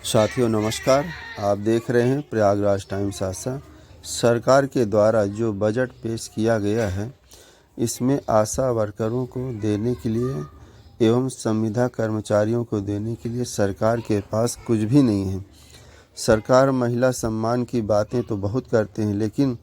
साथियों नमस्कार। आप देख रहे हैं प्रयागराज टाइम्स आशा। सरकार के द्वारा जो बजट पेश किया गया है, इसमें आशा वर्करों को देने के लिए एवं संविदा कर्मचारियों को देने के लिए सरकार के पास कुछ भी नहीं है। सरकार महिला सम्मान की बातें तो बहुत करते हैं, लेकिन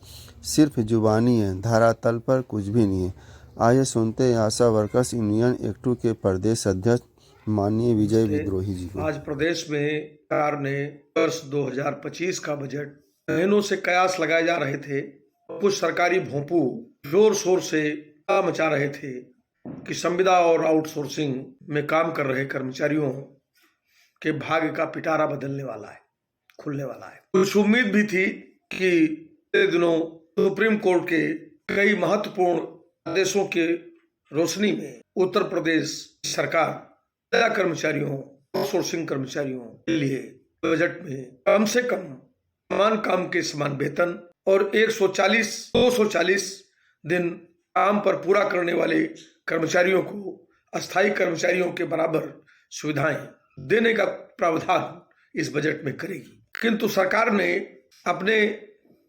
सिर्फ जुबानी है, धरातल पर कुछ भी नहीं है। आइए सुनते हैं आशा वर्कर्स यूनियन एक्टू के प्रदेश अध्यक्ष माननीय विजय विद्रोही जी को। आज प्रदेश में सरकार ने वर्ष 2025 का बजट महीनों से कयास लगाए जा रहे थे। कुछ सरकारी भोंपू जोर शोर से मचा रहे थे कि संविदा और आउटसोर्सिंग में काम कर रहे कर्मचारियों के भाग्य का पिटारा बदलने वाला है, खुलने वाला है। कुछ उम्मीद भी थी कि पिछले दिनों सुप्रीम कोर्ट के कई महत्वपूर्ण आदेशों के रोशनी में उत्तर प्रदेश सरकार कर्मचारियों, आउटसोर्सिंग कर्मचारियों के लिए बजट में कम से कम समान काम के समान वेतन और 240 दिन काम पर पूरा करने वाले कर्मचारियों को अस्थायी कर्मचारियों के बराबर सुविधाएं देने का प्रावधान इस बजट में करेगी। किंतु सरकार ने अपने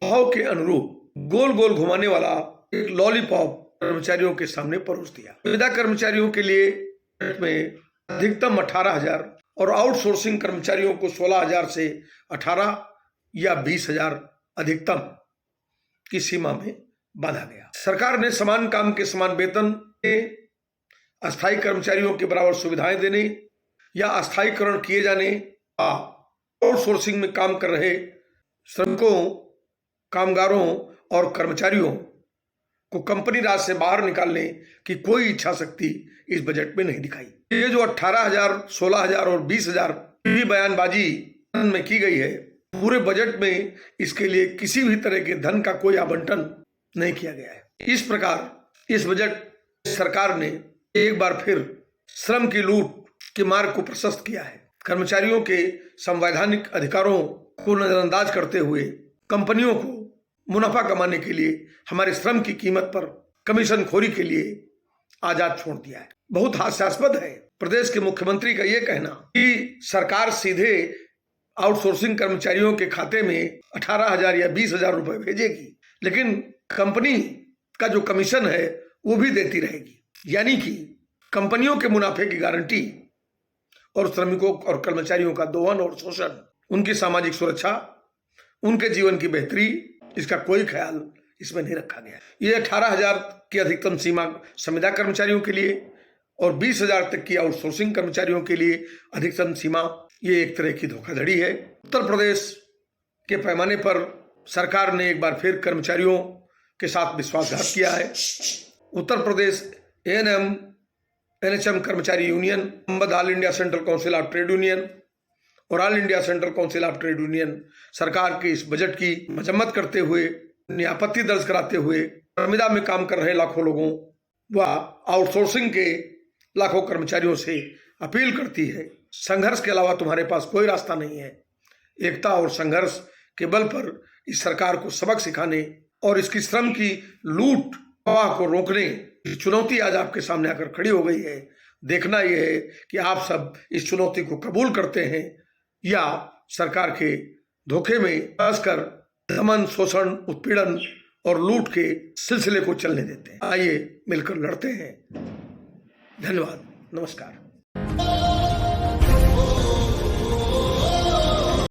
भाव के अनुरूप गोल गोल घुमाने वाला एक लॉलीपॉप कर्मचारियों के सामने परोस दिया। संविदा कर्मचारियों के लिए बजट में अधिकतम 18,000 और आउटसोर्सिंग कर्मचारियों को 16,000 से 18 या 20,000 अधिकतम की सीमा में बांधा गया। सरकार ने समान काम के समान वेतन, अस्थायी कर्मचारियों के बराबर सुविधाएं देने या अस्थायीकरण किए जाने, आउटसोर्सिंग में काम कर रहे श्रमिकों, कामगारों और कर्मचारियों को कंपनी राज से बाहर निकालने की कोई इच्छा शक्ति इस बजट में नहीं दिखाई। ये जो 18,000, 16,000 और 20,000 की बयानबाजी में की गई है, पूरे बजट में इसके लिए किसी भी तरह के धन का कोई आवंटन नहीं किया गया है। इस प्रकार इस बजट सरकार ने एक बार फिर श्रम की लूट के मार्ग को प्रशस्त किया है। कर्मचारियों के संवैधानिक अधिकारों को नजरअंदाज करते हुए कंपनियों को मुनाफा कमाने के लिए हमारे श्रम की कीमत पर कमीशन खोरी के लिए आजाद छोड़ दिया है। बहुत हास्यास्पद है प्रदेश के मुख्यमंत्री का यह कहना कि सरकार सीधे आउटसोर्सिंग कर्मचारियों के खाते में 18,000 या 20,000 रुपए भेजेगी, लेकिन कंपनी का जो कमीशन है वो भी देती रहेगी। यानी कि कंपनियों के मुनाफे की गारंटी और श्रमिकों और कर्मचारियों का दोहन और शोषण, उनकी सामाजिक सुरक्षा, उनके जीवन की बेहतरी, इसका कोई ख्याल इसमें नहीं रखा गया। ये 18,000 की अधिकतम सीमा संविदा कर्मचारियों के लिए और 20,000 तक की आउटसोर्सिंग कर्मचारियों के लिए अधिकतम सीमा, ये एक तरह की धोखाधड़ी है। उत्तर प्रदेश के पैमाने पर सरकार ने एक बार फिर कर्मचारियों के साथ विश्वासघात किया है। उत्तर प्रदेश ANM NHM कर्मचारी union, all India central council of trade union और all India central council of trade union सरकार के इस बजट की मजम्मत करते हुए, आपत्ति दर्ज कराते हुए संविदा में काम कर रहे लाखों लोगों व आउटसोर्सिंग के लाखों कर्मचारियों से अपील करती है, संघर्ष के अलावा तुम्हारे पास कोई रास्ता नहीं है। एकता और संघर्ष के बल पर इस सरकार को सबक सिखाने और इसकी श्रम की लूट को रोकने की चुनौती आज आपके सामने आकर खड़ी हो गई है। देखना यह है कि आप सब इस चुनौती को कबूल करते हैं या सरकार के धोखे में फंसकर दमन, शोषण, उत्पीड़न और लूट के सिलसिले को चलने देते हैं। आइए मिलकर लड़ते हैं। धन्यवाद, नमस्कार।